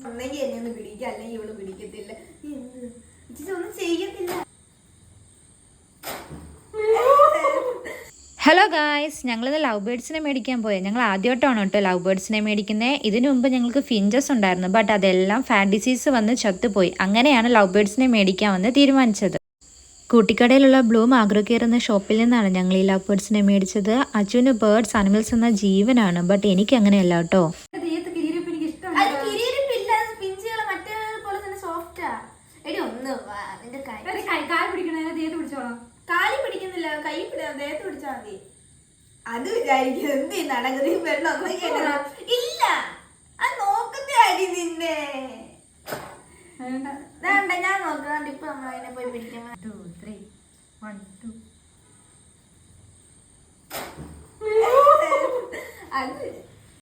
ഒന്നെങ്കിൽ എന്നെ ഒന്ന് പിടിക്കുക, അല്ലെങ്കിൽ ഇവള് പിടിക്കത്തില്ല. ഒന്നും ചെയ്യത്തില്ല. ഹലോ ഗായ്സ്, ഞങ്ങളിന്ന് ലവ് ബേർഡ്സിനെ മേടിക്കാൻ പോയത്. ഞങ്ങൾ ആദ്യമായിട്ടാണ് കേട്ടോ ലവ് ബേർഡ്സിനെ മേടിക്കുന്നത്. ഇതിനു മുമ്പ് ഞങ്ങൾക്ക് ഫിഞ്ചസ് ഉണ്ടായിരുന്നു, ബട്ട് അതെല്ലാം ഫാറ്റ് ഡിസീസ് വന്ന് ചത്തുപോയി. അങ്ങനെയാണ് ലവ് ബേർഡ്സിനെ മേടിക്കാൻ വന്ന് തീരുമാനിച്ചത്. കൂട്ടിക്കടയിലുള്ള ബ്ലൂം ആഗ്രോ കെയർ എന്ന ഷോപ്പിൽ നിന്നാണ് ഞങ്ങൾ ഈ ലവ് ബേർഡ്സിനെ മേടിച്ചത്. അച്ചുവിന് ബേർഡ്സ് അനിമൽസ് എന്ന ജീവനാണ്, ബട്ട് എനിക്ക് അങ്ങനെയല്ല കേട്ടോ. കാലി പിടിക്കുന്നില്ല, കൈ ദേഹത്ത് പിടിച്ചാൽ മതി. അത് വിചാരിക്കും എന്ത് നടക്കുന്നത് വെള്ളം